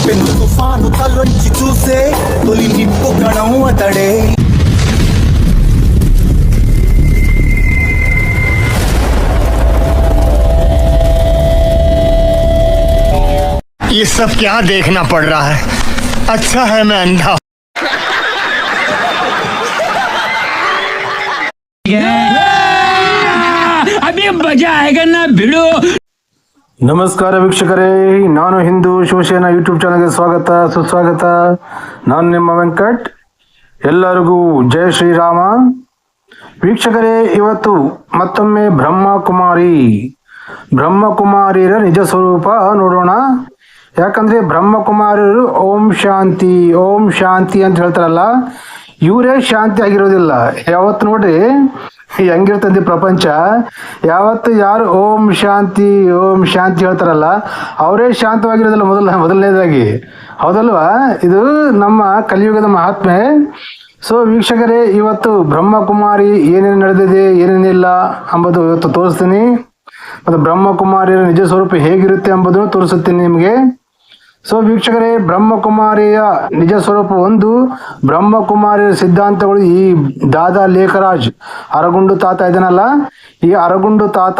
పెను తుఫాను తలొంచి చూసే తొలి నిప్పు కణం అతడే. ये सब क्या देखना पड़ रहा है? अच्छा है मैं अंधा. अभी मजा आएगा ना भिड़ो. ನಮಸ್ಕಾರ ವೀಕ್ಷಕರೇ, ನಾನು ಹಿಂದೂ ಶಿವಸೇನಾ ಯೂಟ್ಯೂಬ್ ಚಾನಲ್ಗೆ ಸ್ವಾಗತ ಸುಸ್ವಾಗತ. ನಾನು ನಿಮ್ಮ ವೆಂಕಟ್. ಎಲ್ಲರಿಗೂ ಜಯ ಶ್ರೀರಾಮ. ವೀಕ್ಷಕರೇ, ಇವತ್ತು ಮತ್ತೊಮ್ಮೆ ಬ್ರಹ್ಮಕುಮಾರಿಯರ ನಿಜ ಸ್ವರೂಪ ನೋಡೋಣ. ಯಾಕಂದ್ರೆ ಬ್ರಹ್ಮಕುಮಾರಿಯರು ಓಂ ಶಾಂತಿ ಅಂತ ಹೇಳ್ತಾರಲ್ಲ, ಇವರೇ ಶಾಂತಿ ಆಗಿರೋದಿಲ್ಲ. ಯಾವತ್ತು ನೋಡ್ರಿ ಹೆಂಗಿರ್ತದೆ ಪ್ರಪಂಚ, ಯಾವತ್ತು ಯಾರು ಓಂ ಶಾಂತಿ ಹೇಳ್ತಾರಲ್ಲ ಅವರೇ ಶಾಂತವಾಗಿರೋದಿಲ್ಲ ಮೊದಲನೇದಾಗಿ. ಹೌದಲ್ವಾ? ಇದು ನಮ್ಮ ಕಲಿಯುಗದ ಮಹಾತ್ಮೆ. ಸೊ ವೀಕ್ಷಕರೇ, ಇವತ್ತು ಬ್ರಹ್ಮಕುಮಾರಿ ಏನೇನು ನಡೆದಿದೆ ಏನೇನಿಲ್ಲ ಎಂಬುದು ಇವತ್ತು ತೋರಿಸ್ತೀನಿ. ಮತ್ತು ಬ್ರಹ್ಮಕುಮಾರಿಯರ ನಿಜ ಸ್ವರೂಪ ಹೇಗಿರುತ್ತೆ ಎಂಬುದನ್ನು ತೋರಿಸುತ್ತೀನಿ ನಿಮಗೆ. ಸೊ ವೀಕ್ಷಕರೇ, ಬ್ರಹ್ಮಕುಮಾರಿಯ ನಿಜ ಸ್ವರೂಪ ಒಂದು. ಬ್ರಹ್ಮಕುಮಾರಿಯ ಸಿದ್ಧಾಂತಗಳು ಈ ದಾದಾ ಲೇಖರಾಜ್ ಅರಗುಂಡು ತಾತ ಇದನ್ನಲ್ಲ, ಈ ಅರಗುಂಡು ತಾತ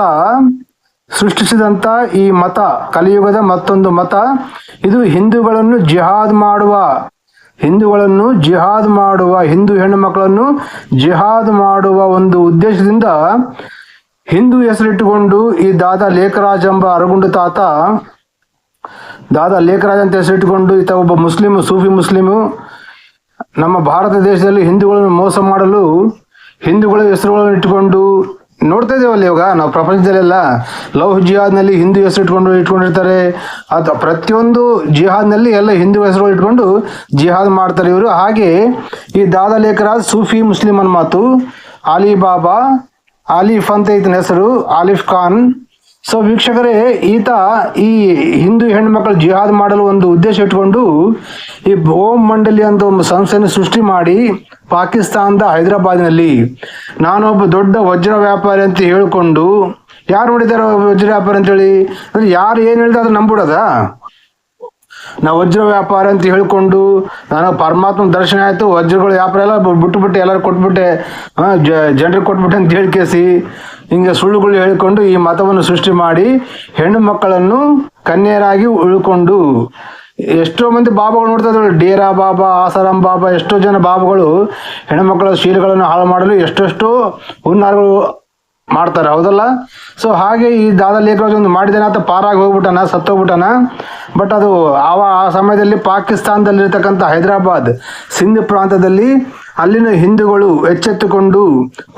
ಸೃಷ್ಟಿಸಿದಂತ ಈ ಮತ ಕಲಿಯುಗದ ಮತ್ತೊಂದು ಮತ. ಇದು ಹಿಂದೂಗಳನ್ನು ಜಿಹಾದ್ ಮಾಡುವ ಹಿಂದೂ ಹೆಣ್ಣು ಮಕ್ಕಳನ್ನು ಜಿಹಾದ್ ಮಾಡುವ ಒಂದು ಉದ್ದೇಶದಿಂದ ಹಿಂದೂ ಹೆಸರಿಟ್ಟುಕೊಂಡು ಈ ದಾದಾ ಲೇಖರಾಜ್ ಎಂಬ ಅರಗುಂಡು ತಾತ, ದಾದಾ ಲೇಖರಾಜ್ ಅಂತ ಹೆಸರಿಟ್ಟುಕೊಂಡು ಈತ ಒಬ್ಬ ಸೂಫಿ ಮುಸ್ಲಿಮು. ನಮ್ಮ ಭಾರತ ದೇಶದಲ್ಲಿ ಹಿಂದೂಗಳನ್ನು ಮೋಸ ಮಾಡಲು ಹಿಂದೂಗಳ ಹೆಸರುಗಳನ್ನು ಇಟ್ಟುಕೊಂಡು ನೋಡ್ತಾ ಇದ್ದೇವಲ್ಲ ಇವಾಗ ನಾವು ಪ್ರಪಂಚದಲ್ಲೆಲ್ಲ. ಲವ್ ಜಿಹಾದ್ನಲ್ಲಿ ಹಿಂದೂ ಹೆಸರು ಇಟ್ಕೊಂಡಿರ್ತಾರೆ. ಅದು ಪ್ರತಿಯೊಂದು ಜಿಹಾದ್ನಲ್ಲಿ ಎಲ್ಲ ಹಿಂದೂ ಹೆಸರುಗಳು ಇಟ್ಕೊಂಡು ಜಿಹಾದ್ ಮಾಡ್ತಾರೆ ಇವರು. ಹಾಗೆ ಈ ದಾದಾ ಲೇಖರಾಜ್ ಸೂಫಿ ಮುಸ್ಲಿಂ ಅನ್ನ ಮಾತು. ಅಲಿಬಾಬಾ, ಆಲಿಫ್ ಅಂತ ಈತನ ಹೆಸರು, ಆಲಿಫ್ ಖಾನ್. ಸೊ ವೀಕ್ಷಕರೇ, ಈತ ಈ ಹಿಂದೂ ಹೆಣ್ಮಕ್ಳು ಜಿಹಾದ್ ಮಾಡಲು ಒಂದು ಉದ್ದೇಶ ಇಟ್ಕೊಂಡು ಈ ಓಂ ಮಂಡಲಿ ಅಂತ ಒಂದು ಸಂಸ್ಥೆಯನ್ನು ಸೃಷ್ಟಿ ಮಾಡಿ ಪಾಕಿಸ್ತಾನದ ಹೈದರಾಬಾದ್ನಲ್ಲಿ ನಾನೊಬ್ಬ ದೊಡ್ಡ ವಜ್ರ ವ್ಯಾಪಾರಿ ಅಂತ ಹೇಳ್ಕೊಂಡು, ಯಾರು ನೋಡಿದಾರ ವಜ್ರ ವ್ಯಾಪಾರಿ ಅಂತೇಳಿ? ಅಂದ್ರೆ ಯಾರು ಏನು ಹೇಳಿದ ಅದು ನಂಬಿಡೋದ? ನಾವು ವಜ್ರ ವ್ಯಾಪಾರ ಅಂತ ಹೇಳ್ಕೊಂಡು ನಾನು ಪರಮಾತ್ಮ ದರ್ಶನ ಆಯ್ತು, ವಜ್ರಗಳು ವ್ಯಾಪಾರ ಎಲ್ಲ ಬಿಟ್ಟು ಎಲ್ಲರೂ ಕೊಟ್ಬಿಟ್ಟೆ, ಜನರಿಗೆ ಕೊಟ್ಬಿಟ್ಟೆ ಅಂತ ಹೇಳ್ಕೇಸಿ ಹಿಂಗೆ ಸುಳ್ಳುಗಳು ಹೇಳಿಕೊಂಡು ಈ ಮತವನ್ನು ಸೃಷ್ಟಿ ಮಾಡಿ ಹೆಣ್ಣು ಮಕ್ಕಳನ್ನು ಕನ್ಯರಾಗಿ ಉಳ್ಕೊಂಡು ಎಷ್ಟೋ ಮಂದಿ ಬಾಬಾಗಳು ನೋಡ್ತಾ ಇದ್ರು. ಡೇರಾ ಬಾಬಾ, ಆಸಾರಾಮ್ ಬಾಬಾ, ಎಷ್ಟೋ ಜನ ಬಾಬಾಗಳು ಹೆಣ್ಣುಮಕ್ಕಳ ಶೀಲಗಳನ್ನು ಹಾಳು ಮಾಡಲು ಎಷ್ಟೆಷ್ಟೋ ಹುನ್ನಾರಗಳು ಮಾಡ್ತಾರೆ. ಹೌದಲ್ಲ? ಸೊ ಹಾಗೆ ಈ ದಾದಾ ಲೇಖರಾಜ್ ಒಂದು ಮಾಡಿದಾನೆ, ಆತ ಪಾರಾಗಿ ಸತ್ತೋಗ್ಬಿಟ್ಟಾನ. ಬಟ್ ಅದು ಆ ಸಮಯದಲ್ಲಿ ಪಾಕಿಸ್ತಾನದಲ್ಲಿರ್ತಕ್ಕಂಥ ಹೈದರಾಬಾದ್ ಸಿಂಧ್ ಪ್ರಾಂತದಲ್ಲಿ ಅಲ್ಲಿನ ಹಿಂದೂಗಳು ಎಚ್ಚೆತ್ತುಕೊಂಡು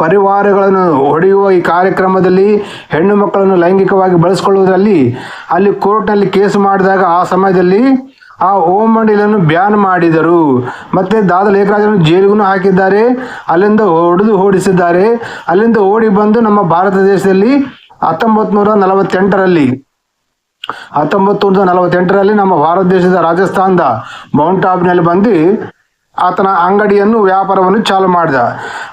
ಪರಿವಾರಗಳನ್ನು ಹೊಡೆಯುವ ಈ ಕಾರ್ಯಕ್ರಮದಲ್ಲಿ ಹೆಣ್ಣು ಮಕ್ಕಳನ್ನು ಲೈಂಗಿಕವಾಗಿ ಬಳಸಿಕೊಳ್ಳುವುದರಲ್ಲಿ ಅಲ್ಲಿ ಕೋರ್ಟ್ನಲ್ಲಿ ಕೇಸ್ ಮಾಡಿದಾಗ ಆ ಸಮಯದಲ್ಲಿ ಆ ಓಂ ಮಂಡಲಿಯನ್ನು ಬ್ಯಾನ್ ಮಾಡಿದರು. ಮತ್ತೆ ದಾದಾ ಲೇಖರಾಜನ್ನು ಜೈಲಿಗೂ ಹಾಕಿದ್ದಾರೆ, ಅಲ್ಲಿಂದ ಓಡಿಸಿದ್ದಾರೆ. ಅಲ್ಲಿಂದ ಓಡಿ ಬಂದು ನಮ್ಮ ಭಾರತ ದೇಶದಲ್ಲಿ 1948ರಲ್ಲಿ ನಮ್ಮ ಭಾರತ ದೇಶದ ರಾಜಸ್ಥಾನದ ಮೌಂಟ್ ಆಬ್ನಲ್ಲಿ ಬಂದು ಆತನ ಅಂಗಡಿಯನ್ನು ವ್ಯಾಪಾರವನ್ನು ಚಾಲು ಮಾಡಿದ.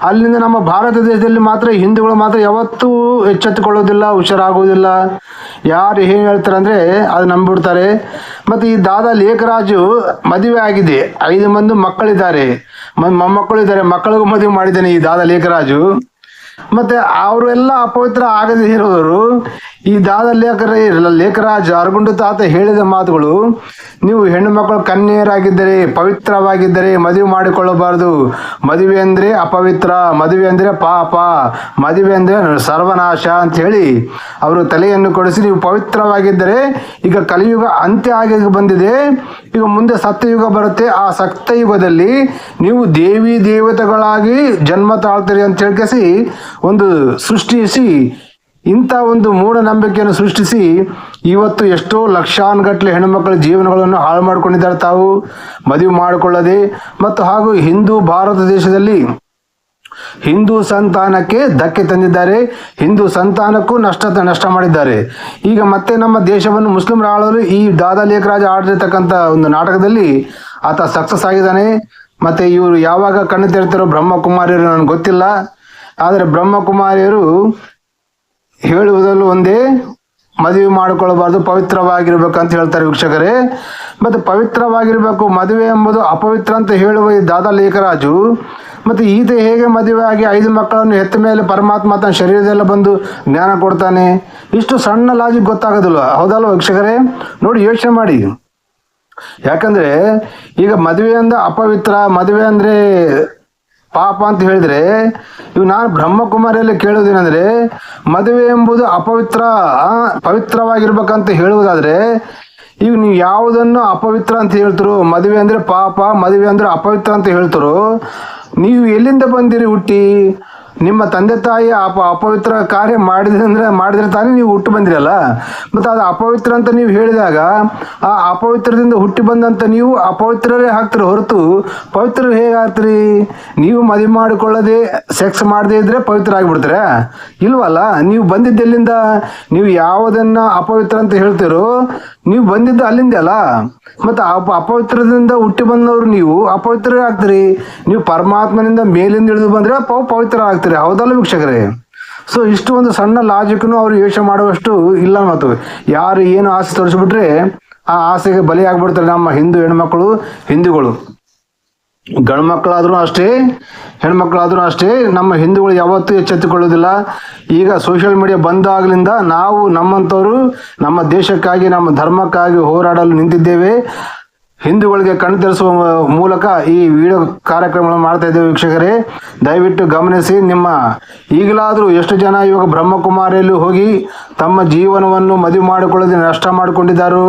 ಅಲ್ಲಿಂದ ನಮ್ಮ ಭಾರತ ದೇಶದಲ್ಲಿ ಮಾತ್ರ ಹಿಂದೂಗಳು ಮಾತ್ರ ಯಾವತ್ತೂ ಎಚ್ಚೆತ್ತುಕೊಳ್ಳೋದಿಲ್ಲ, ಹುಷಾರಾಗುವುದಿಲ್ಲ. ಯಾರು ಏನು ಹೇಳ್ತಾರೆ ಅಂದರೆ ಅದು ನಂಬಿಬಿಡ್ತಾರೆ. ಮತ್ತು ಈ ದಾದಾ ಲೇಖರಾಜು ಮದುವೆ ಆಗಿದೆ, 5 ಮಂದಿ ಮಕ್ಕಳಿದ್ದಾರೆ, ಮೊಮ್ಮಕ್ಕಳು ಇದ್ದಾರೆ. ಮಕ್ಕಳಿಗೂ ಮದುವೆ ಮಾಡಿದ್ದಾನೆ ಈ ದಾದಾ ಲೇಖರಾಜು. ಮತ್ತೆ ಅವರು ಎಲ್ಲ ಅಪವಿತ್ರ ಆಗದೇ ಇರೋರು. ಈ ದಾದಾ ಲೇಖರಾಜ್ ಅರಗುಂಡು ತಾತ ಹೇಳಿದ ಮಾತುಗಳು, ನೀವು ಹೆಣ್ಣು ಮಕ್ಕಳು ಕನ್ಯೆಯರಾಗಿದ್ದರೆ, ಪವಿತ್ರವಾಗಿದ್ದರೆ ಮದುವೆ ಮಾಡಿಕೊಳ್ಳಬಾರದು. ಮದುವೆ ಅಂದರೆ ಅಪವಿತ್ರ, ಮದುವೆ ಅಂದರೆ ಪಾಪ, ಮದುವೆ ಅಂದರೆ ಸರ್ವನಾಶ ಅಂತ ಹೇಳಿ ಅವರು ತಲೆಯನ್ನು ಕೊಡಿಸಿ, ನೀವು ಪವಿತ್ರವಾಗಿದ್ದರೆ, ಈಗ ಕಲಿಯುಗ ಅಂತ್ಯ ಆಗಿ ಬಂದಿದೆ, ಈಗ ಮುಂದೆ ಸತ್ಯಯುಗ ಬರುತ್ತೆ, ಆ ಸತ್ಯಯುಗದಲ್ಲಿ ನೀವು ದೇವಿ ದೇವತೆಗಳಾಗಿ ಜನ್ಮ ತಾಳ್ತೀರಿ ಅಂತ ಹೇಳ್ಕೇಸಿ ಒಂದು ಸೃಷ್ಟಿಸಿ, ಇಂಥ ಒಂದು ಮೂಢನಂಬಿಕೆಯನ್ನು ಸೃಷ್ಟಿಸಿ ಇವತ್ತು ಎಷ್ಟೋ ಲಕ್ಷಾನುಗಟ್ಟಲೆ ಹೆಣ್ಣುಮಕ್ಕಳ ಜೀವನಗಳನ್ನು ಹಾಳು ಮಾಡಿಕೊಂಡಿದ್ದಾರೆ ತಾವು ಮದುವೆ ಮಾಡಿಕೊಳ್ಳದೆ. ಮತ್ತು ಹಾಗೂ ಭಾರತ ದೇಶದಲ್ಲಿ ಹಿಂದೂ ಸಂತಾನಕ್ಕೆ ಧಕ್ಕೆ ತಂದಿದ್ದಾರೆ, ಹಿಂದೂ ಸಂತಾನಕ್ಕೂ ನಷ್ಟ ಮಾಡಿದ್ದಾರೆ. ಈಗ ಮತ್ತೆ ನಮ್ಮ ದೇಶವನ್ನು ಮುಸ್ಲಿಮರು ಆಳಲು ಈ ದಾದಾ ಲೇಖರಾಜ್ ಆಡಿರ್ತಕ್ಕಂಥ ಒಂದು ನಾಟಕದಲ್ಲಿ ಆತ ಸಕ್ಸಸ್ ಆಗಿದ್ದಾನೆ. ಮತ್ತು ಇವರು ಯಾವಾಗ ಕಣ್ಣು ತೆರೆತಾರೋ ಬ್ರಹ್ಮಕುಮಾರಿಯರು ನನಗೆ ಗೊತ್ತಿಲ್ಲ, ಆದರೆ ಬ್ರಹ್ಮಕುಮಾರಿಯರು ಹೇಳುವುದಲ್ಲೂ ಒಂದೇ, ಮದುವೆ ಮಾಡಿಕೊಳ್ಳಬಾರ್ದು, ಪವಿತ್ರವಾಗಿರ್ಬೇಕು ಅಂತ ಹೇಳ್ತಾರೆ ವೀಕ್ಷಕರೇ. ಮತ್ತು ಪವಿತ್ರವಾಗಿರಬೇಕು, ಮದುವೆ ಎಂಬುದು ಅಪವಿತ್ರ ಅಂತ ಹೇಳುವ ಈ ದಾದಾ ಲೇಖರಾಜು ಮತ್ತು ಈತ ಹೇಗೆ ಮದುವೆ ಆಗಿ 5 ಮಕ್ಕಳನ್ನು ಹೆತ್ತ ಮೇಲೆ ಪರಮಾತ್ಮ ತನ್ನ ಶರೀರದೆಲ್ಲ ಬಂದು ಜ್ಞಾನ ಕೊಡ್ತಾನೆ? ಇಷ್ಟು ಸಣ್ಣ ಲಾಜಿಕ್ ಗೊತ್ತಾಗೋದಿಲ್ವ? ಹೌದಲ್ವ ವೀಕ್ಷಕರೇ? ನೋಡಿ, ಯೋಚನೆ ಮಾಡಿ. ಯಾಕಂದರೆ ಈಗ ಮದುವೆಯಿಂದ ಅಪವಿತ್ರ, ಮದುವೆ ಅಂದರೆ ಪಾಪ ಅಂತ ಹೇಳಿದರೆ, ಇವು ನಾನು ಬ್ರಹ್ಮಕುಮಾರಿಯಲ್ಲಿ ಕೇಳೋದೇನೆಂದರೆ, ಮದುವೆ ಎಂಬುದು ಅಪವಿತ್ರ, ಪವಿತ್ರವಾಗಿರ್ಬೇಕಂತ ಹೇಳುವುದಾದರೆ ಈಗ ನೀವು ಯಾವುದನ್ನು ಅಪವಿತ್ರ ಅಂತ ಹೇಳ್ತಿರೋ, ಮದುವೆ ಅಂದರೆ ಪಾಪ, ಮದುವೆ ಅಂದರೆ ಅಪವಿತ್ರ ಅಂತ ಹೇಳ್ತಿರೋ, ನೀವು ಎಲ್ಲಿಂದ ಬಂದಿರಿ ಹುಟ್ಟಿ? ನಿಮ್ಮ ತಂದೆ ತಾಯಿ ಅಪವಿತ್ರ ಕಾರ್ಯ ಮಾಡಿದ್ರೆ ತಾನೇ ನೀವು ಹುಟ್ಟು ಬಂದಿರಲ್ಲ. ಮತ್ತು ಅದು ಅಪವಿತ್ರ ಅಂತ ನೀವು ಹೇಳಿದಾಗ ಆ ಅಪವಿತ್ರದಿಂದ ಹುಟ್ಟಿ ಬಂದಂಥ ನೀವು ಅಪವಿತ್ರರೇ ಆಗ್ತೀರಿ ಹೊರತು ಪವಿತ್ರರು ಹೇಗೆ ಆಗ್ತೀರಿ? ನೀವು ಮದುವೆ ಮಾಡಿಕೊಳ್ಳದೆ ಸೆಕ್ಸ್ ಮಾಡದೇ ಇದ್ದರೆ ಪವಿತ್ರ ಆಗಿಬಿಡ್ತೀರಾ? ಇಲ್ವಲ್ಲ. ನೀವು ಬಂದಿದ್ದೆಲ್ಲಿಂದ? ನೀವು ಯಾವುದನ್ನು ಅಪವಿತ್ರ ಅಂತ ಹೇಳ್ತೀರೋ ನೀವು ಬಂದಿದ್ದು ಅಲ್ಲಿಂದ ಅಲ್ಲ. ಮತ್ತು ಅಪವಿತ್ರದಿಂದ ಹುಟ್ಟಿ ಬಂದವರು ನೀವು ಅಪವಿತ್ರರೇ ಆಗ್ತೀರಿ. ನೀವು ಪರಮಾತ್ಮನಿಂದ ಮೇಲಿಂದ ಇಳಿದು ಬಂದರೆ ಪವಿತ್ರ ಆಗ್ತೀರಿ. ಹೌದಲ್ಲ ವೀಕ್ಷಕರೇ? ಸೊ ಇಷ್ಟು ಒಂದು ಸಣ್ಣ ಲಾಜಿಕ್ನು ಅವರು ಯೋಚನೆ ಮಾಡುವಷ್ಟು ಇಲ್ಲ. ಮತ್ತು ಯಾರು ಏನು ಆಸೆ ತೋರಿಸ್ಬಿಟ್ರೆ ಆ ಆಸೆಗೆ ಬಲಿಯಾಗ್ಬಿಡ್ತಾರೆ ನಮ್ಮ ಹಿಂದೂ ಹೆಣ್ಮಕ್ಳು, ಹಿಂದೂಗಳು. ಗಂಡು ಮಕ್ಕಳಾದ್ರೂ ಅಷ್ಟೇ, ಹೆಣ್ಮಕ್ಳಾದ್ರೂ ಅಷ್ಟೇ. ನಮ್ಮ ಹಿಂದೂಗಳು ಯಾವತ್ತೂ ಎಚ್ಚೆತ್ತುಕೊಳ್ಳೋದಿಲ್ಲ. ಈಗ ಸೋಷಿಯಲ್ ಮೀಡಿಯಾ ಬಂದಾಗಲಿಂದ ನಾವು ನಮ್ಮಂಥವರು ನಮ್ಮ ದೇಶಕ್ಕಾಗಿ, ನಮ್ಮ ಧರ್ಮಕ್ಕಾಗಿ ಹೋರಾಡಲು ನಿಂತಿದ್ದೇವೆ. ಹಿಂದೂಗಳಿಗೆ ಕಣ್ಣು ತೆರೆಸುವ ಮೂಲಕ ಈ ವಿಡಿಯೋ ಕಾರ್ಯಕ್ರಮಗಳನ್ನು ಮಾಡ್ತಾ ಇದ್ದೇವೆ ವೀಕ್ಷಕರೇ. ದಯವಿಟ್ಟು ಗಮನಿಸಿ. ನಿಮ್ಮ ಈಗಲಾದರೂ ಎಷ್ಟು ಜನ ಇವಾಗ ಬ್ರಹ್ಮಕುಮಾರಿಯಲ್ಲಿ ಹೋಗಿ ತಮ್ಮ ಜೀವನವನ್ನು ಮದುವೆ ಮಾಡಿಕೊಳ್ಳದೆ ನಷ್ಟ ಮಾಡಿಕೊಂಡಿದ್ದಾರೋ,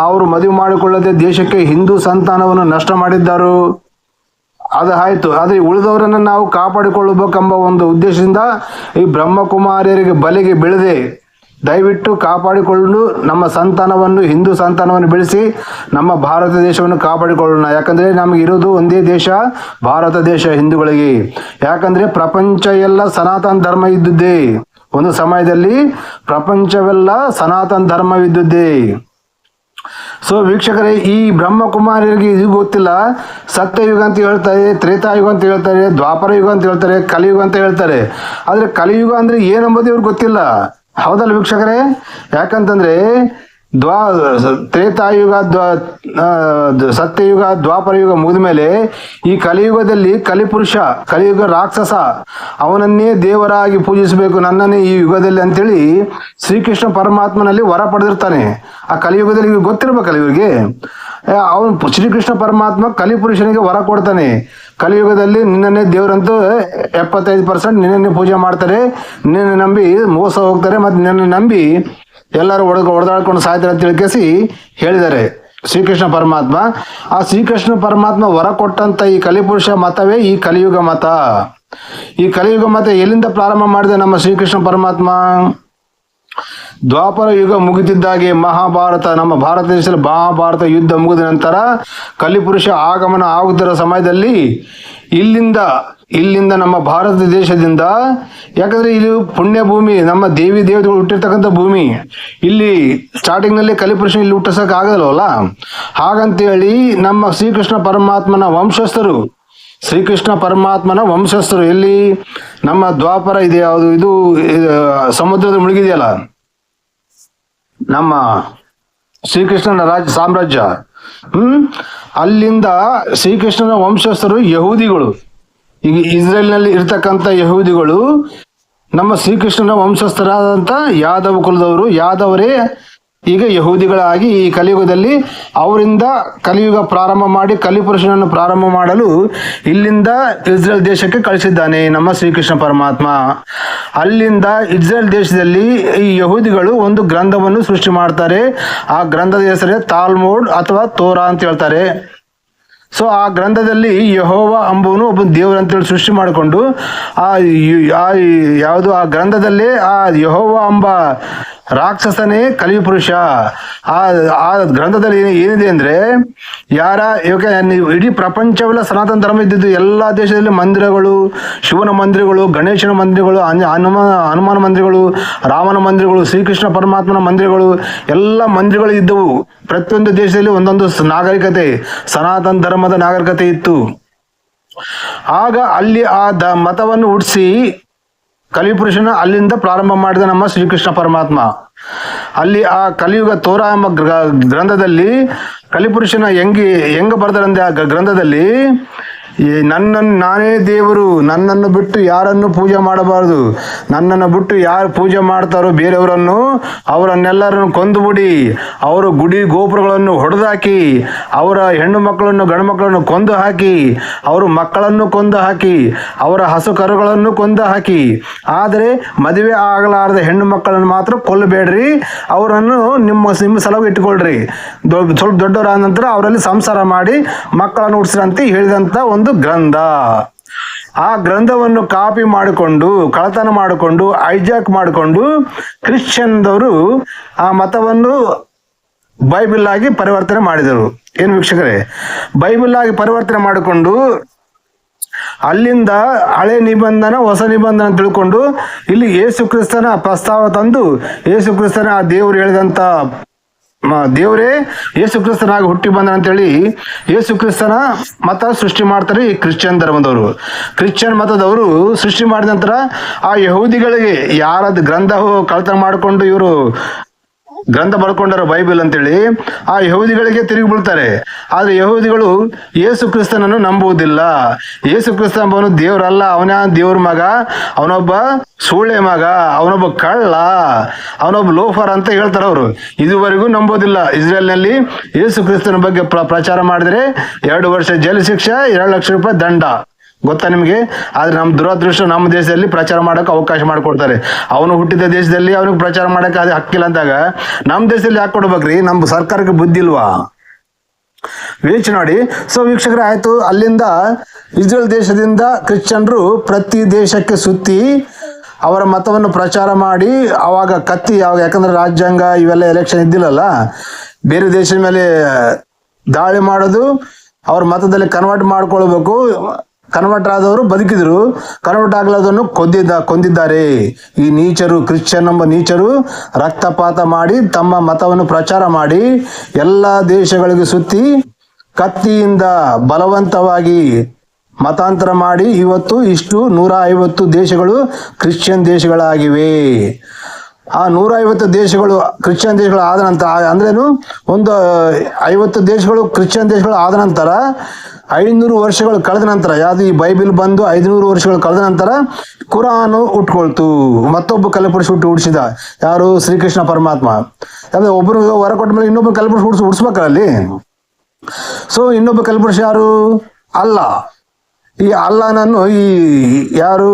ಅವರು ಮದುವೆ ಮಾಡಿಕೊಳ್ಳದೆ ದೇಶಕ್ಕೆ ಹಿಂದೂ ಸಂತಾನವನ್ನು ನಷ್ಟ ಮಾಡಿದ್ದಾರೋ, ಅದು ಆಯಿತು. ಆದರೆ ಉಳಿದವರನ್ನು ನಾವು ಕಾಪಾಡಿಕೊಳ್ಳಬೇಕೆಂಬ ಒಂದು ಉದ್ದೇಶದಿಂದ ಈ ಬ್ರಹ್ಮಕುಮಾರಿಯರಿಗೆ ಬಲೆಗೆ ಬೀಳದೆ ದಯವಿಟ್ಟು ಕಾಪಾಡಿಕೊಂಡು ನಮ್ಮ ಸಂತಾನವನ್ನು, ಹಿಂದೂ ಸಂತಾನವನ್ನು ಬೆಳೆಸಿ ನಮ್ಮ ಭಾರತ ದೇಶವನ್ನು ಕಾಪಾಡಿಕೊಳ್ಳೋಣ. ಯಾಕಂದರೆ ನಮಗೆ ಇರೋದು ಒಂದೇ ದೇಶ, ಭಾರತ ದೇಶ ಹಿಂದೂಗಳಿಗೆ. ಯಾಕಂದರೆ ಪ್ರಪಂಚ ಎಲ್ಲ ಸನಾತನ ಧರ್ಮ ಇದ್ದುದೇ. ಒಂದು ಸಮಯದಲ್ಲಿ ಪ್ರಪಂಚವೆಲ್ಲ ಸನಾತನ ಧರ್ಮವಿದ್ದುದೇ. ಸೊ ವೀಕ್ಷಕರೇ, ಈ ಬ್ರಹ್ಮಕುಮಾರಿಯರಿಗೆ ಇದು ಗೊತ್ತಿಲ್ಲ. ಸತ್ಯಯುಗ ಅಂತ ಹೇಳ್ತಾರೆ, ತ್ರೇತಾಯುಗ ಅಂತ ಹೇಳ್ತಾರೆ, ದ್ವಾಪರ ಯುಗ ಅಂತ ಹೇಳ್ತಾರೆ, ಕಲಿಯುಗ ಅಂತ ಹೇಳ್ತಾರೆ. ಆದರೆ ಕಲಿಯುಗ ಅಂದರೆ ಏನಂಬುದು ಇವ್ರಿಗೆ ಗೊತ್ತಿಲ್ಲ. ಹೌದಲ್ಲ ವೀಕ್ಷಕರೇ? ಯಾಕಂತಂದರೆ ತ್ರೇತಾಯುಗ, ಸತ್ಯಯುಗ, ದ್ವಾಪರ ಯುಗ ಮುಗಿದ ಮೇಲೆ ಈ ಕಲಿಯುಗದಲ್ಲಿ ಕಲಿಪುರುಷ, ಕಲಿಯುಗ ರಾಕ್ಷಸ, ಅವನನ್ನೇ ದೇವರಾಗಿ ಪೂಜಿಸಬೇಕು ನನ್ನನ್ನೇ ಈ ಯುಗದಲ್ಲಿ ಅಂತೇಳಿ ಶ್ರೀಕೃಷ್ಣ ಪರಮಾತ್ಮನಲ್ಲಿ ವರ ಪಡೆದಿರ್ತಾನೆ. ಆ ಕಲಿಯುಗದಲ್ಲಿ ಇವ್ರಿಗೆ ಗೊತ್ತಿರ್ಬೇಕಲ್ಲ ಇವ್ರಿಗೆ. ಅವನು ಶ್ರೀಕೃಷ್ಣ ಪರಮಾತ್ಮ ಕಲಿಪುರುಷನಿಗೆ ವರ ಕೊಡ್ತಾನೆ. ಕಲಿಯುಗದಲ್ಲಿ ನಿನ್ನನ್ನೇ ದೇವರಂತೂ 75% ನಿನ್ನನ್ನೇ ಪೂಜೆ ಮಾಡ್ತಾರೆ, ನಿನ್ನನ್ನು ನಂಬಿ ಮೋಸ ಹೋಗ್ತಾರೆ, ಮತ್ತು ನಿನ್ನನ್ನು ನಂಬಿ ಎಲ್ಲರೂ ಹೊಡೆದಾಡ್ಕೊಂಡು ಸಾಯ್ತಾರೆ ಅಂತ ತಿಳ್ಕೇಸಿ ಹೇಳಿದ್ದಾರೆ ಶ್ರೀಕೃಷ್ಣ ಪರಮಾತ್ಮ. ಆ ಶ್ರೀಕೃಷ್ಣ ಪರಮಾತ್ಮ ವರ ಕೊಟ್ಟಂತ ಈ ಕಲಿಪುರುಷ ಮತವೇ ಈ ಕಲಿಯುಗ ಮತ. ಈ ಕಲಿಯುಗ ಮತ ಎಲ್ಲಿಂದ ಪ್ರಾರಂಭ ಮಾಡಿದೆ ನಮ್ಮ ಶ್ರೀಕೃಷ್ಣ ಪರಮಾತ್ಮ? ದ್ವಾಪರ ಯುಗ ಮುಗಿದಿದ್ದಾಗೆ ಮಹಾಭಾರತ, ನಮ್ಮ ಭಾರತ ದೇಶದಲ್ಲಿ ಮಹಾಭಾರತ ಯುದ್ಧ ಮುಗಿದ ನಂತರ ಕಲಿಪುರುಷ ಆಗಮನ ಆಗುತ್ತಿರೋ ಸಮಯದಲ್ಲಿ ಇಲ್ಲಿಂದ ನಮ್ಮ ಭಾರತ ದೇಶದಿಂದ, ಯಾಕಂದರೆ ಇದು ಪುಣ್ಯ ಭೂಮಿ, ನಮ್ಮ ದೇವಿ ದೇವತೆಗಳು ಹುಟ್ಟಿರ್ತಕ್ಕಂಥ ಭೂಮಿ. ಇಲ್ಲಿ ಸ್ಟಾರ್ಟಿಂಗ್ನಲ್ಲಿ ಕಲಿಪುರುಷ ಇಲ್ಲಿ ಹುಟ್ಟಿಸೋಕೆ ಆಗಲ್ವಲ್ಲ. ಹಾಗಂತೇಳಿ ನಮ್ಮ ಶ್ರೀಕೃಷ್ಣ ಪರಮಾತ್ಮನ ವಂಶಸ್ಥರು, ಎಲ್ಲಿ ನಮ್ಮ ದ್ವಾಪರ ಇದೆ, ಯಾವುದು ಇದು ಸಮುದ್ರದ ಮುಳುಗಿದೆಯಲ್ಲ ನಮ್ಮ ಶ್ರೀಕೃಷ್ಣನ ಸಾಮ್ರಾಜ್ಯ, ಅಲ್ಲಿಂದ ಶ್ರೀಕೃಷ್ಣನ ವಂಶಸ್ಥರು ಯಹೂದಿಗಳು, ಈಗ ಇಸ್ರೇಲ್ನಲ್ಲಿ ಇರ್ತಕ್ಕಂಥ ಯಹೂದಿಗಳು ನಮ್ಮ ಶ್ರೀಕೃಷ್ಣನ ವಂಶಸ್ಥರಾದಂಥ ಯಾದವ ಕುಲದವರು, ಯಾದವರೇ ಈಗ ಯಹೂದಿಗಳಾಗಿ ಈ ಕಲಿಯುಗದಲ್ಲಿ ಅವರಿಂದ ಕಲಿಯುಗ ಪ್ರಾರಂಭ ಮಾಡಿ ಕಲಿಪುರುಷನನ್ನು ಪ್ರಾರಂಭ ಮಾಡಲು ಇಲ್ಲಿಂದ ಇಸ್ರೇಲ್ ದೇಶಕ್ಕೆ ಕಳಿಸಿದ್ದಾನೆ ನಮ್ಮ ಶ್ರೀಕೃಷ್ಣ ಪರಮಾತ್ಮ. ಅಲ್ಲಿಂದ ಇಸ್ರೇಲ್ ದೇಶದಲ್ಲಿ ಈ ಯಹೂದಿಗಳು ಒಂದು ಗ್ರಂಥವನ್ನು ಸೃಷ್ಟಿ ಮಾಡ್ತಾರೆ. ಆ ಗ್ರಂಥದ ಹೆಸರೇ ತಾಲ್ಮುಡ್ ಅಥವಾ ತೋರಾ ಅಂತ ಹೇಳ್ತಾರೆ. ಸೊ ಆ ಗ್ರಂಥದಲ್ಲಿ ಯೆಹೋವ ಅಂಬುವನು ಒಬ್ಬ ದೇವರು ಅಂತೇಳಿ ಸೃಷ್ಟಿ ಮಾಡಿಕೊಂಡು ಆ ಗ್ರಂಥದಲ್ಲಿ ಆ ಯೆಹೋವ ಎಂಬ ರಾಕ್ಷಸನೇ ಕಲಿಪುರುಷ. ಆ ಗ್ರಂಥದಲ್ಲಿ ಏನಿದೆ ಅಂದರೆ, ಇಡೀ ಪ್ರಪಂಚವೆಲ್ಲ ಸನಾತನ ಧರ್ಮ ಇದ್ದಿದ್ದು. ಎಲ್ಲ ದೇಶದಲ್ಲಿ ಮಂದಿರಗಳು, ಶಿವನ ಮಂದಿರಗಳು, ಗಣೇಶನ ಮಂದಿರಗಳು, ಹನುಮಾನ ಮಂದಿರಗಳು, ರಾಮನ ಮಂದಿರಗಳು, ಶ್ರೀಕೃಷ್ಣ ಪರಮಾತ್ಮನ ಮಂದಿರಗಳು, ಎಲ್ಲ ಮಂದಿರಗಳು ಇದ್ದವು. ಪ್ರತಿಯೊಂದು ದೇಶದಲ್ಲಿ ಒಂದೊಂದು ನಾಗರಿಕತೆ, ಸನಾತನ ಧರ್ಮದ ನಾಗರಿಕತೆ ಇತ್ತು. ಆಗ ಅಲ್ಲಿ ಆ ಮತವನ್ನು ಹುಟ್ಟಿಸಿ ಕಲಿಪುರುಷನ ಅಲ್ಲಿಂದ ಪ್ರಾರಂಭ ಮಾಡಿದ ನಮ್ಮ ಶ್ರೀಕೃಷ್ಣ ಪರಮಾತ್ಮ. ಅಲ್ಲಿ ಆ ಕಲಿಯುಗ ತೋರ ಎಂಬ ಗ್ರಂಥದಲ್ಲಿ ಕಲಿಪುರುಷನ ಹೆಂಗ ಬರ್ದಾರಂದ್ರೆ ಆ ಗ್ರಂಥದಲ್ಲಿ, ನನ್ನನ್ನು ನಾನೇ ದೇವರು, ನನ್ನನ್ನು ಬಿಟ್ಟು ಯಾರನ್ನು ಪೂಜೆ ಮಾಡಬಾರದು, ನನ್ನನ್ನು ಬಿಟ್ಟು ಯಾರು ಪೂಜೆ ಮಾಡ್ತಾರೋ ಬೇರೆಯವರನ್ನು ಅವರನ್ನೆಲ್ಲರನ್ನು ಕೊಂದುಬಿಡಿ, ಅವರು ಗುಡಿ ಗೋಪುರಗಳನ್ನು ಹೊಡೆದಾಕಿ, ಅವರ ಹೆಣ್ಣು ಮಕ್ಕಳನ್ನು ಗಂಡು ಮಕ್ಕಳನ್ನು ಕೊಂದು ಹಾಕಿ, ಅವರು ಮಕ್ಕಳನ್ನು ಕೊಂದು ಹಾಕಿ, ಅವರ ಹಸು ಕರುಗಳನ್ನು ಕೊಂದು ಹಾಕಿ, ಆದರೆ ಮದುವೆ ಆಗಲಾರದ ಹೆಣ್ಣು ಮಕ್ಕಳನ್ನು ಮಾತ್ರ ಕೊಲ್ಲಬೇಡ್ರಿ, ಅವರನ್ನು ನಿಮ್ಮ ಸಲುವಾಗಿ ಇಟ್ಕೊಳ್ರಿ, ಸ್ವಲ್ಪ ದೊಡ್ಡವರಾದ ನಂತರ ಅವರಲ್ಲಿ ಸಂಸಾರ ಮಾಡಿ ಮಕ್ಕಳನ್ನು ಹುಟ್ಟಿಸ್ರಂತೆ ಹೇಳಿದಂಥ ಒಂದು ಗ್ರಂಥ. ಆ ಗ್ರಂಥವನ್ನು ಕಾಪಿ ಮಾಡಿಕೊಂಡು, ಕಳತನ ಮಾಡಿಕೊಂಡು, ಹೈಜಾಕ್ ಮಾಡಿಕೊಂಡು ಕ್ರಿಶ್ಚಿಯನ್ದವರು ಆ ಮತವನ್ನು ಬೈಬಲ್ ಆಗಿ ಪರಿವರ್ತನೆ ಮಾಡಿದರು. ಏನು ವೀಕ್ಷಕರೇ, ಬೈಬಲ್ ಆಗಿ ಪರಿವರ್ತನೆ ಮಾಡಿಕೊಂಡು ಅಲ್ಲಿಂದ ಹಳೆ ನಿಬಂಧನ ಹೊಸ ನಿಬಂಧನ ತಿಳ್ಕೊಂಡು ಇಲ್ಲಿ ಯೇಸು ಕ್ರಿಸ್ತನ ಪ್ರಸ್ತಾವ ತಂದು, ಯೇಸು ಕ್ರಿಸ್ತನ ಆ ದೇವರು ಹೇಳಿದಂಥ ದೇವರೇ ಯೇಸು ಕ್ರಿಸ್ತನಾಗಿ ಹುಟ್ಟಿ ಬಂದ ಅಂತೇಳಿ ಯೇಸು ಕ್ರಿಸ್ತನ ಮತ ಸೃಷ್ಟಿ ಮಾಡ್ತಾರೆ ಈ ಕ್ರಿಶ್ಚಿಯನ್ ಧರ್ಮದವರು. ಕ್ರಿಶ್ಚಿಯನ್ ಮತದವರು ಸೃಷ್ಟಿ ಮಾಡಿದ ನಂತರ ಆ ಯಹೂದಿಗಳಿಗೆ ಯಾರದ್ದು ಗ್ರಂಥ ಕಳ್ತನ ಮಾಡಿಕೊಂಡು ಇವರು ಗ್ರಂಥ ಬರ್ಕೊಂಡಾರ ಬೈಬಲ್ ಅಂತೇಳಿ ಆ ಯಹೂದಿಗಳಿಗೆ ತಿರುಗಿ ಬೀಳ್ತಾರೆ. ಆದ್ರೆ ಯಹೂದಿಗಳು ಯೇಸು ಕ್ರಿಸ್ತನನ್ನು ನಂಬುವುದಿಲ್ಲ. ಯೇಸು ಕ್ರಿಸ್ತ ಎಂಬವನು ದೇವರಲ್ಲ, ಅವನ ದೇವ್ರ ಮಗ, ಅವನೊಬ್ಬ ಸೂಳೆ ಮಗ, ಅವನೊಬ್ಬ ಕಳ್ಳ, ಅವನೊಬ್ಬ ಲೋಫರ್ ಅಂತ ಹೇಳ್ತಾರೆ ಅವರು. ಇದುವರೆಗೂ ನಂಬೋದಿಲ್ಲ. ಇಸ್ರೇಲ್ನಲ್ಲಿ ಯೇಸು ಕ್ರಿಸ್ತನ ಬಗ್ಗೆ ಪ್ರಚಾರ ಮಾಡಿದ್ರೆ 2 ವರ್ಷ ಜೈಲು ಶಿಕ್ಷೆ, 2 ಲಕ್ಷ ರೂಪಾಯಿ ದಂಡ. ಗೊತ್ತಾ ನಿಮಗೆ? ಆದ್ರೆ ನಮ್ಮ ದುರದೃಷ್ಟ, ನಮ್ಮ ದೇಶದಲ್ಲಿ ಪ್ರಚಾರ ಮಾಡೋಕೆ ಅವಕಾಶ ಮಾಡಿಕೊಡ್ತಾರೆ. ಅವನು ಹುಟ್ಟಿದ ದೇಶದಲ್ಲಿ ಅವನಿಗೆ ಪ್ರಚಾರ ಮಾಡೋಕೆ ಅದು ಹಕ್ಕಿಲ್ಲ ಅಂದಾಗ ನಮ್ಮ ದೇಶದಲ್ಲಿ ಯಾಕೆ ಕೊಡ್ಬೇಕ್ರಿ? ನಮ್ಮ ಸರ್ಕಾರಕ್ಕೆ ಬುದ್ಧಿ ಇಲ್ವಾ? ಯೋಚನೆ ನೋಡಿ. ಸೊ ವೀಕ್ಷಕರೇ, ಆಯ್ತು, ಅಲ್ಲಿಂದ ಇಸ್ರೇಲ್ ದೇಶದಿಂದ ಕ್ರಿಶ್ಚಿಯನ್ರು ಪ್ರತಿ ದೇಶಕ್ಕೆ ಸುತ್ತಿ ಅವರ ಮತವನ್ನು ಪ್ರಚಾರ ಮಾಡಿ, ಅವಾಗ ಯಾಕಂದ್ರೆ ರಾಜ್ಯಾಂಗ ಇವೆಲ್ಲ ಎಲೆಕ್ಷನ್ ಇದ್ದಿಲ್ಲಲ್ಲ, ಬೇರೆ ದೇಶದ ಮೇಲೆ ದಾಳಿ ಮಾಡೋದು, ಅವ್ರ ಮತದಲ್ಲಿ ಕನ್ವರ್ಟ್ ಮಾಡ್ಕೊಳ್ಬೇಕು. ಕನ್ವರ್ಟ್ ಆದವರು ಬದುಕಿದ್ರು, ಕನ್ವರ್ಟ್ ಆಗಲಾದನ್ನು ಕೊಂದಿದ್ದಾರೆ. ಈ ನೀಚರು, ಕ್ರಿಶ್ಚಿಯನ್ ಎಂಬ ನೀಚರು ರಕ್ತಪಾತ ಮಾಡಿ ತಮ್ಮ ಮತವನ್ನು ಪ್ರಚಾರ ಮಾಡಿ ಎಲ್ಲ ದೇಶಗಳಿಗೆ ಸುತ್ತಿ ಕತ್ತಿಯಿಂದ ಬಲವಂತವಾಗಿ ಮತಾಂತರ ಮಾಡಿ ಇವತ್ತು ಇಷ್ಟು 150 ದೇಶಗಳು ಕ್ರಿಶ್ಚಿಯನ್ ದೇಶಗಳಾಗಿವೆ. ಆ 150 ದೇಶಗಳು ಕ್ರಿಶ್ಚಿಯನ್ ದೇಶಗಳು ಆದ ನಂತರ, ಅಂದ್ರೇನು, ಒಂದು 50 ದೇಶಗಳು ಕ್ರಿಶ್ಚಿಯನ್ ದೇಶಗಳು ಆದ ನಂತರ 500 ವರ್ಷಗಳು ಕಳೆದ ನಂತರ, ಯಾವುದು ಈ ಬೈಬಲ್ ಬಂದು 500 ವರ್ಷಗಳು ಕಳೆದ ನಂತರ ಕುರಾನು ಹುಟ್ಕೊಳ್ತು. ಮತ್ತೊಬ್ಬ ಕಲಿಪುರುಷ ಹುಟ್ಟಿಸಿದ, ಯಾರು? ಶ್ರೀಕೃಷ್ಣ ಪರಮಾತ್ಮ. ಯಾಕಂದ್ರೆ ಒಬ್ಬರು ಹೊರ ಕೊಟ್ಟ ಮೇಲೆ ಇನ್ನೊಬ್ಬ ಕಲಿಪುರುಷ ಹುಟ್ಟಿಸ್ಬೇಕಲ್ಲಿ. ಸೊ ಇನ್ನೊಬ್ಬ ಕಲಿಪುರುಷ ಯಾರು? ಅಲ್ಲ. ಈ ಅಲ್ಲಾನನ್ನು ಯಾರು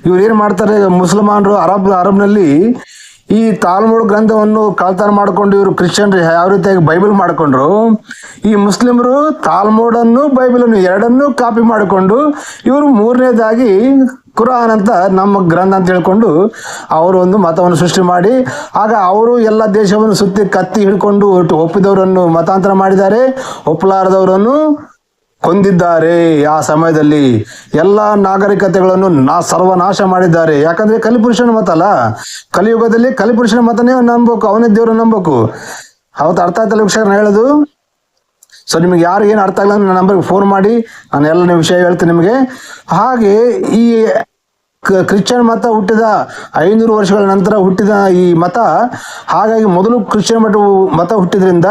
ಇವ್ರು ಏನು ಮಾಡ್ತಾರೆ? ಮುಸಲ್ಮಾನರು ಅರಬ್ನಲ್ಲಿ ಈ ತಾಲ್ಮುಡ್ ಗ್ರಂಥವನ್ನು ಕಳ್ತನ ಮಾಡಿಕೊಂಡು ಇವರು ಕ್ರಿಶ್ಚಿಯನ್ರು ಯಾವ ರೀತಿಯಾಗಿ ಬೈಬಲ್ ಮಾಡಿಕೊಂಡ್ರು, ಈ ಮುಸ್ಲಿಮರು ತಾಲ್ಮುಡನ್ನು ಬೈಬಲನ್ನು ಎರಡನ್ನೂ ಕಾಪಿ ಮಾಡಿಕೊಂಡು ಇವರು 3ನೇದಾಗಿ ಕುರಾನ್ ಅಂತ ನಮ್ಮ ಗ್ರಂಥ ಅಂತ ಹೇಳ್ಕೊಂಡು ಅವರು ಒಂದು ಮತವನ್ನು ಸೃಷ್ಟಿ ಮಾಡಿ, ಆಗ ಅವರು ಎಲ್ಲ ದೇಶವನ್ನು ಸುತ್ತಿ ಕತ್ತಿ ಹಿಡ್ಕೊಂಡು ಒಪ್ಪಿದವರನ್ನು ಮತಾಂತರ ಮಾಡಿದ್ದಾರೆ, ಒಪ್ಪಲಾರದವರನ್ನು ಕೊಂದಿದ್ದಾರೆ. ಆ ಸಮಯದಲ್ಲಿ ಎಲ್ಲ ನಾಗರಿಕತೆಗಳನ್ನು ಸರ್ವನಾಶ ಮಾಡಿದ್ದಾರೆ. ಯಾಕಂದ್ರೆ ಕಲಿಪುರುಷನ ಮತ ಅಲ್ಲ, ಕಲಿಯುಗದಲ್ಲಿ ಕಲಿಪುರುಷನ ಮತನೇ ನಂಬಬೇಕು, ಅವನೇ ದೇವ್ರನ್ನ ನಂಬಬೇಕು. ಅವತ್ತು ಅರ್ಥ ಆಯ್ತಲ್ಲ ವೀಕ್ಷಕರನ್ನ ಹೇಳೋದು? ಸೊ ನಿಮಗೆ ಯಾರು ಏನು ಅರ್ಥ ಆಗಲ್ಲ ನನ್ನ ನಂಬರ್ಗೆ ಫೋನ್ ಮಾಡಿ, ನಾನು ಎಲ್ಲ ವಿಷಯ ಹೇಳ್ತೀನಿ ನಿಮಗೆ. ಹಾಗೆ ಈ ಕ್ರಿಶ್ಚಿಯನ್ ಮತ ಹುಟ್ಟಿದ 500 ವರ್ಷಗಳ ನಂತರ ಹುಟ್ಟಿದ ಈ ಮತ, ಹಾಗಾಗಿ ಮೊದಲು ಕ್ರಿಶ್ಚಿಯನ್ ಮತ ಹುಟ್ಟಿದ್ರಿಂದ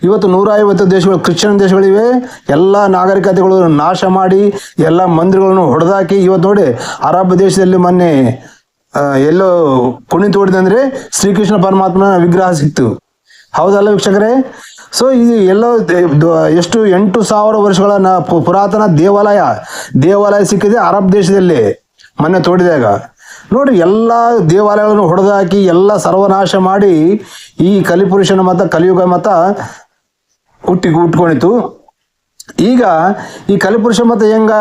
ಇವತ್ತು 150 ದೇಶಗಳು ಕ್ರಿಶ್ಚಿಯನ್ ದೇಶಗಳಿವೆ. ಎಲ್ಲ ನಾಗರಿಕತೆಗಳು ನಾಶ ಮಾಡಿ ಎಲ್ಲ ಮಂದಿರಗಳನ್ನು ಹೊಡೆದಾಕಿ ಇವತ್ತು ನೋಡಿ ಅರಬ್ ದೇಶದಲ್ಲಿ ಮೊನ್ನೆ ಎಲ್ಲೋ ಕುಣಿತು ಹೊಡೆದಂದ್ರೆ ಶ್ರೀಕೃಷ್ಣ ಪರಮಾತ್ಮನ ವಿಗ್ರಹ ಸಿಕ್ತು. ಹೌದಲ್ಲ ವೀಕ್ಷಕರೇ? ಸೊ ಇದು ಎಲ್ಲೋ ಎಷ್ಟು 8,000 ವರ್ಷಗಳ ಪುರಾತನ ದೇವಾಲಯ ಸಿಕ್ಕಿದೆ ಅರಬ್ ದೇಶದಲ್ಲಿ ಮೊನ್ನೆ ತೋಡಿದಾಗ. ನೋಡಿ, ಎಲ್ಲ ದೇವಾಲಯಗಳನ್ನು ಹೊಡೆದಾಕಿ ಎಲ್ಲ ಸರ್ವನಾಶ ಮಾಡಿ ಈ ಕಲಿಪುರುಷನ ಮತ, ಕಲಿಯುಗ ಮತ ಹುಟ್ಕೊಂಡಿತು. ಈಗ ಈ ಕಲಿಪುರುಷ ಮತ ಹೆಂಗ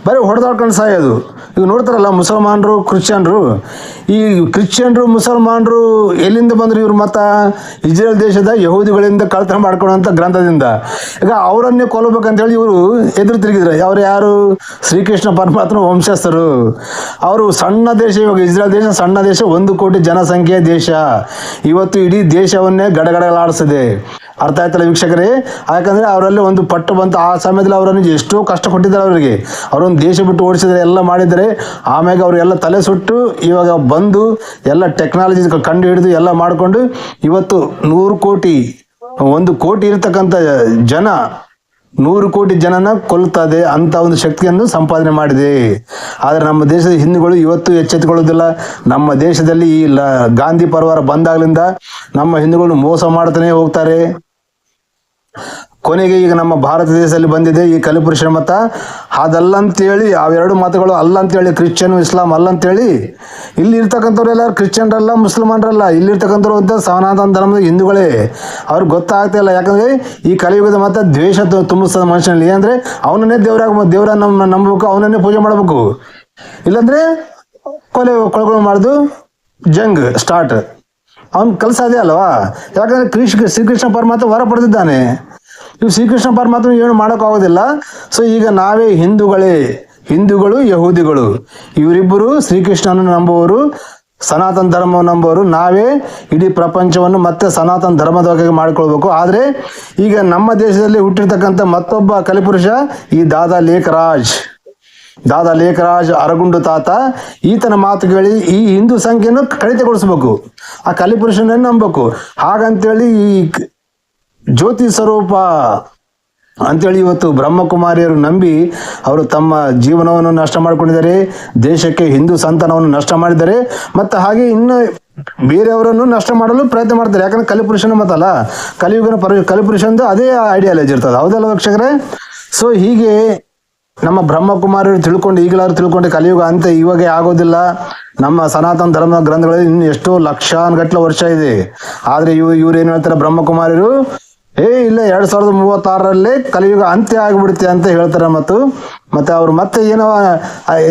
ಬರೀ ಹೊಡೆದಾಡ್ಕೊಂಡು ಸಾಯೋದು. ಈಗ ನೋಡ್ತಾರಲ್ಲ ಮುಸಲ್ಮಾನರು, ಕ್ರಿಶ್ಚಿಯನ್ರು, ಈ ಕ್ರಿಶ್ಚಿಯನ್ರು ಮುಸಲ್ಮಾನರು ಎಲ್ಲಿಂದ ಬಂದ್ರು? ಇವ್ರ ಮತ ಇಸ್ರೇಲ್ ದೇಶದ ಯಹೂದಿಗಳಿಂದ ಕಳ್ತನ ಮಾಡ್ಕೊಳ್ಳೋಂಥ ಗ್ರಂಥದಿಂದ. ಈಗ ಅವರನ್ನೇ ಕೊಲ್ಲಬೇಕಂತ ಹೇಳಿ ಇವರು ಎದುರು ತಿರುಗಿದ್ರು. ಅವ್ರು ಯಾರು? ಶ್ರೀಕೃಷ್ಣ ಪರಮಾತ್ಮ ವಂಶಸ್ಥರು. ಅವರು ಸಣ್ಣ ದೇಶ, ಇವಾಗ ಇಸ್ರೇಲ್ ದೇಶ ಸಣ್ಣ ದೇಶ, 1 ಕೋಟಿ ಜನಸಂಖ್ಯೆಯ ದೇಶ. ಇವತ್ತು ಇಡೀ ದೇಶವನ್ನೇ ಗಡಗಡಲಾಡಿಸಿದೆ. ಅರ್ಥ ಆಯ್ತಲ್ಲ ವೀಕ್ಷಕರೇ? ಯಾಕಂದರೆ ಅವರಲ್ಲಿ ಒಂದು ಪಟ್ಟು ಬಂತು. ಆ ಸಮಯದಲ್ಲಿ ಅವರನ್ನು ಎಷ್ಟೋ ಕಷ್ಟ ಕೊಟ್ಟಿದ್ದಾರೆ ಅವರಿಗೆ. ಅವರೊಂದು ದೇಶ ಬಿಟ್ಟು ಓಡಿಸಿದರೆ, ಎಲ್ಲ ಮಾಡಿದರೆ, ಆಮ್ಯಾಗ ಅವರೆಲ್ಲ ತಲೆ ಸುಟ್ಟು ಇವಾಗ ಬಂದು ಎಲ್ಲ ಟೆಕ್ನಾಲಜಿ ಕಂಡು ಹಿಡಿದು ಎಲ್ಲ ಮಾಡಿಕೊಂಡು ಇವತ್ತು 100 ಕೋಟಿ 1 ಕೋಟಿ ಇರತಕ್ಕಂಥ ಜನ 100 ಕೋಟಿ ಜನನ ಕೊಲ್ತದೆ ಅಂತ ಒಂದು ಶಕ್ತಿಯನ್ನು ಸಂಪಾದನೆ ಮಾಡಿದೆ. ಆದರೆ ನಮ್ಮ ದೇಶದ ಹಿಂದೂಗಳು ಇವತ್ತು ಎಚ್ಚೆತ್ತುಕೊಳ್ಳೋದಿಲ್ಲ. ನಮ್ಮ ದೇಶದಲ್ಲಿ ಈ ಗಾಂಧಿ ಪರಿವಾರ ಬಂದಾಗಲಿಂದ ನಮ್ಮ ಹಿಂದೂಗಳು ಮೋಸ ಮಾಡ್ತಾನೆ ಹೋಗ್ತಾರೆ. ಕೊನೆಗೆ ಈಗ ನಮ್ಮ ಭಾರತ ದೇಶದಲ್ಲಿ ಬಂದಿದೆ ಈ ಕಲಿಪುರುಷನ ಮತ. ಅದಲ್ಲ ಅಂತೇಳಿ ಅವೆರಡು ಮತಗಳು ಅಲ್ಲ ಅಂತೇಳಿ, ಕ್ರಿಶ್ಚಿಯನ್ ಇಸ್ಲಾಂ ಅಲ್ಲ ಅಂತೇಳಿ, ಇಲ್ಲಿ ಇರ್ತಕ್ಕಂಥವ್ರೆಲ್ಲ ಕ್ರಿಶ್ಚಿಯನ್ರಲ್ಲ, ಮುಸ್ಲಿಮನ್ರಲ್ಲ, ಇಲ್ಲಿರ್ತಕ್ಕಂಥವ್ರು ಅಂತ ಸನಾತನ ಧರ್ಮದ ಹಿಂದೂಗಳೇ. ಅವ್ರಿಗೆ ಗೊತ್ತಾಗ್ತಾ ಇಲ್ಲ. ಯಾಕಂದರೆ ಈ ಕಲಿಯುಗದ ಮತ ದ್ವೇಷ ತುಂಬಿಸ್ತದೆ ಮನುಷ್ಯನಲ್ಲಿ. ಏನಂದರೆ ಅವನನ್ನೇ ದೇವರ ನಂಬಬೇಕು, ಅವನನ್ನೇ ಪೂಜೆ ಮಾಡಬೇಕು. ಇಲ್ಲಾಂದರೆ ಕೊಲೆಗಳು ಮಾಡೋದು, ಜಂಗ್ ಸ್ಟಾರ್ಟ್. ಅವನ ಕೆಲಸ ಅದೇ ಅಲ್ವಾ? ಯಾಕಂದರೆ ಶ್ರೀಕೃಷ್ಣ ಪರಮಾತ್ಮ ವರ ಪಡೆದಿದ್ದಾನೆ. ಇವು ಶ್ರೀಕೃಷ್ಣ ಪರಮಾತ್ಮ ಏನು ಮಾಡೋಕ್ಕಾಗೋದಿಲ್ಲ. ಸೊ ಈಗ ನಾವೇ ಹಿಂದೂಗಳು ಯಹೂದಿಗಳು ಇವರಿಬ್ಬರು ಶ್ರೀಕೃಷ್ಣನನ್ನು ನಂಬುವವರು, ಸನಾತನ ಧರ್ಮವನ್ನು ನಂಬುವವರು. ನಾವೇ ಇಡೀ ಪ್ರಪಂಚವನ್ನು ಮತ್ತೆ ಸನಾತನ ಧರ್ಮದ ಬಗ್ಗೆ ಮಾಡಿಕೊಳ್ಬೇಕು. ಆದರೆ ಈಗ ನಮ್ಮ ದೇಶದಲ್ಲಿ ಹುಟ್ಟಿರ್ತಕ್ಕಂಥ ಮತ್ತೊಬ್ಬ ಕಲಿಪುರುಷ ಈ ದಾದಾ ಲೇಖರಾಜ್ ಅರಗುಂಡು ತಾತ. ಈತನ ಮಾತು ಕೇಳಿ ಈ ಹಿಂದೂ ಸಂಖ್ಯೆಯನ್ನು ಕಡಿತಗೊಳಿಸ್ಬೇಕು, ಆ ಕಲಿಪುರುಷನನ್ನು ನಂಬಬೇಕು. ಹಾಗಂತೇಳಿ ಈ ಜ್ಯೋತಿ ಸ್ವರೂಪ ಅಂತೇಳಿ ಇವತ್ತು ಬ್ರಹ್ಮಕುಮಾರಿಯರು ನಂಬಿ ಅವರು ತಮ್ಮ ಜೀವನವನ್ನು ನಷ್ಟ ಮಾಡಿಕೊಂಡಿದ್ದಾರೆ, ದೇಶಕ್ಕೆ ಹಿಂದೂ ಸಂತಾನವನ್ನು ನಷ್ಟ ಮಾಡಿದ್ದಾರೆ, ಮತ್ತು ಹಾಗೆ ಇನ್ನು ಬೇರೆಯವರನ್ನು ನಷ್ಟ ಮಾಡಲು ಪ್ರಯತ್ನ ಮಾಡ್ತಾರೆ. ಯಾಕಂದ್ರೆ ಕಲಿಪುರುಷನ ಮತಲ್ಲ, ಕಲಿಪುರುಷಂದು ಅದೇ ಐಡಿಯಾಲಜಿ ಇರ್ತದೆ. ಹೌದಲ್ಲ ವೀಕ್ಷಕರೇ? ಸೊ ಹೀಗೆ ನಮ್ಮ ಬ್ರಹ್ಮಕುಮಾರಿಯರು ಈಗಲಾದ್ರು ತಿಳ್ಕೊಂಡು ಕಲಿಯುಗ ಅಂತ ಇವಾಗ ಆಗೋದಿಲ್ಲ. ನಮ್ಮ ಸನಾತನ ಧರ್ಮ ಗ್ರಂಥಗಳಲ್ಲಿ ಇನ್ನು ಎಷ್ಟೋ ಲಕ್ಷಾನುಗಟ್ಟಲೆ ವರ್ಷ ಇದೆ. ಆದರೆ ಇವ್ರು ಏನು ಹೇಳ್ತಾರೆ ಬ್ರಹ್ಮಕುಮಾರಿಯರು, ಇಲ್ಲ 2036 ಕಲಿಯುಗ ಅಂತ್ಯ ಆಗಿಬಿಡುತ್ತೆ ಅಂತ ಹೇಳ್ತಾರೆ. ಮತ್ತೆ ಅವ್ರು ಮತ್ತೆ ಏನೋ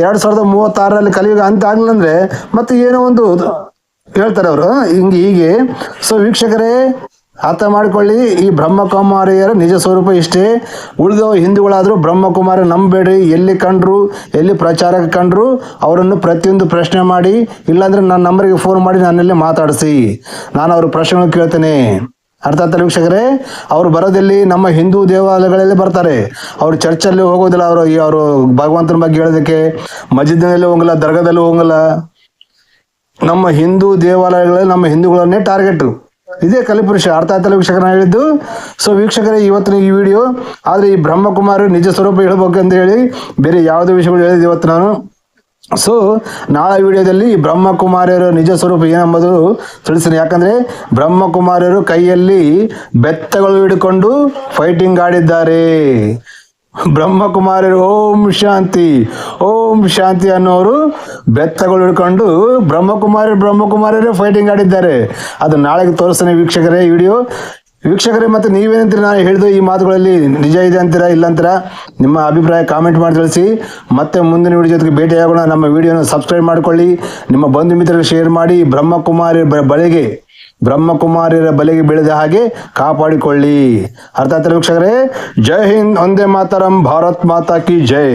2036 ಕಲಿಯುಗ ಅಂತ್ಯ ಆಗಲಿಲ್ಲ ಅಂದ್ರೆ ಮತ್ತೆ ಏನೋ ಒಂದು ಹೇಳ್ತಾರೆ ಅವರು ಹೀಗೆ. ಸೊ ವೀಕ್ಷಕರೇ, ಅರ್ಥ ಮಾಡಿಕೊಳ್ಳಿ, ಈ ಬ್ರಹ್ಮಕುಮಾರಿಯರ ನಿಜ ಸ್ವರೂಪ ಇಷ್ಟೇ. ಉಳಿದ ಹಿಂದೂಗಳಾದರೂ ಬ್ರಹ್ಮಕುಮಾರಿ ನಂಬೇಡ್ರಿ. ಎಲ್ಲಿ ಕಂಡ್ರು, ಎಲ್ಲಿ ಪ್ರಚಾರಕ್ಕೆ ಕಂಡ್ರು ಅವರನ್ನು ಪ್ರತಿಯೊಂದು ಪ್ರಶ್ನೆ ಮಾಡಿ, ಇಲ್ಲಾಂದ್ರೆ ನನ್ನ ನಂಬರಿಗೆ ಫೋನ್ ಮಾಡಿ ನನ್ನಲ್ಲಿ ಮಾತಾಡಿಸಿ, ನಾನು ಅವ್ರ ಪ್ರಶ್ನೆಗಳು ಕೇಳ್ತೇನೆ. ಅರ್ಥ ಆಗ್ತಾರೆ ವೀಕ್ಷಕರೇ? ಅವರು ಬರೋದಲ್ಲಿ ನಮ್ಮ ಹಿಂದೂ ದೇವಾಲಯಗಳಲ್ಲಿ ಬರ್ತಾರೆ. ಅವರು ಚರ್ಚಲ್ಲಿ ಹೋಗೋದಿಲ್ಲ. ಅವರು ಭಗವಂತನ ಬಗ್ಗೆ ಹೇಳೋದಕ್ಕೆ ಮಸ್ಜಿದ್ನಲ್ಲಿ ಹೋಗಲ್ಲ, ದರ್ಗಾದಲ್ಲಿ ಹೋಗಲ್ಲ. ನಮ್ಮ ಹಿಂದೂ ದೇವಾಲಯಗಳಲ್ಲಿ ನಮ್ಮ ಹಿಂದೂಗಳನ್ನೇ ಟಾರ್ಗೆಟ್. ಇದೇ ಕಲಿಪುರುಷ. ಅರ್ಥ ಆಯ್ತಲ್ಲ ವೀಕ್ಷಕರ ಹೇಳಿದ್ದು? ಸೊ ವೀಕ್ಷಕರೇ, ಇವತ್ತಿನ ಈ ವಿಡಿಯೋ. ಆದರೆ ಈ ಬ್ರಹ್ಮಕುಮಾರಿ ನಿಜ ಸ್ವರೂಪ ಹೇಳ್ಬೇಕು ಅಂತ ಹೇಳಿ ಬೇರೆ ಯಾವುದೇ ವಿಷಯಗಳು ಹೇಳಿದೆ ಇವತ್ತು ನಾನು. ಸೊ ನಾಳೆ ವಿಡಿಯೋದಲ್ಲಿ ಬ್ರಹ್ಮಕುಮಾರಿಯರ ನಿಜ ಸ್ವರೂಪ ಏನೆಂಬುದು ತಿಳಿಸ್ತೀನಿ. ಯಾಕಂದರೆ ಬ್ರಹ್ಮಕುಮಾರಿಯರು ಕೈಯಲ್ಲಿ ಬೆತ್ತಗಳು ಹಿಡ್ಕೊಂಡು ಫೈಟಿಂಗ್ ಆಡಿದ್ದಾರೆ. ಬ್ರಹ್ಮಕುಮಾರಿಯರು ಓಂ ಶಾಂತಿ ಅನ್ನೋರು ಬೆತ್ತಗಳು ಹಿಡ್ಕೊಂಡು ಬ್ರಹ್ಮಕುಮಾರಿಯರೇ ಫೈಟಿಂಗ್ ಆಡಿದ್ದಾರೆ. ಅದು ನಾಳೆಗೆ ತೋರಿಸ್ತಾನೆ ವೀಕ್ಷಕರೇ ವಿಡಿಯೋ. ವೀಕ್ಷಕರೇ, ಮತ್ತೆ ನೀವೇನಂತೀರಿ? ನಾನು ಹೇಳಿದ ಈ ಮಾತುಗಳಲ್ಲಿ ನಿಜ ಇದೆ ಅಂತೀರಾ, ಇಲ್ಲ ಅಂತೀರಾ? ನಿಮ್ಮ ಅಭಿಪ್ರಾಯ ಕಾಮೆಂಟ್ ಮಾಡಿ ತಿಳಿಸಿ. ಮತ್ತೆ ಮುಂದಿನ ವಿಡಿಯೋ ಜೊತೆಗೆ ಭೇಟಿಯಾಗೋಣ. ನಮ್ಮ ವಿಡಿಯೋನ ಸಬ್ಸ್ಕ್ರೈಬ್ ಮಾಡಿಕೊಳ್ಳಿ, ನಿಮ್ಮ ಬಂಧು ಮಿತ್ರರಿಗೆ ಶೇರ್ ಮಾಡಿ. ಬ್ರಹ್ಮಕುಮಾರಿಯರ ಬಲೆಗೆ ಬೀಳದ ಹಾಗೆ ಕಾಪಾಡಿಕೊಳ್ಳಿ. ಅರ್ಥ ಆಯ್ತಲ್ಲ ವೀಕ್ಷಕರೇ? ಜೈ ಹಿಂದ್, ವಂದೇ ಮಾತರಂ, ಭಾರತ್ ಮಾತಾ ಕಿ ಜೈ.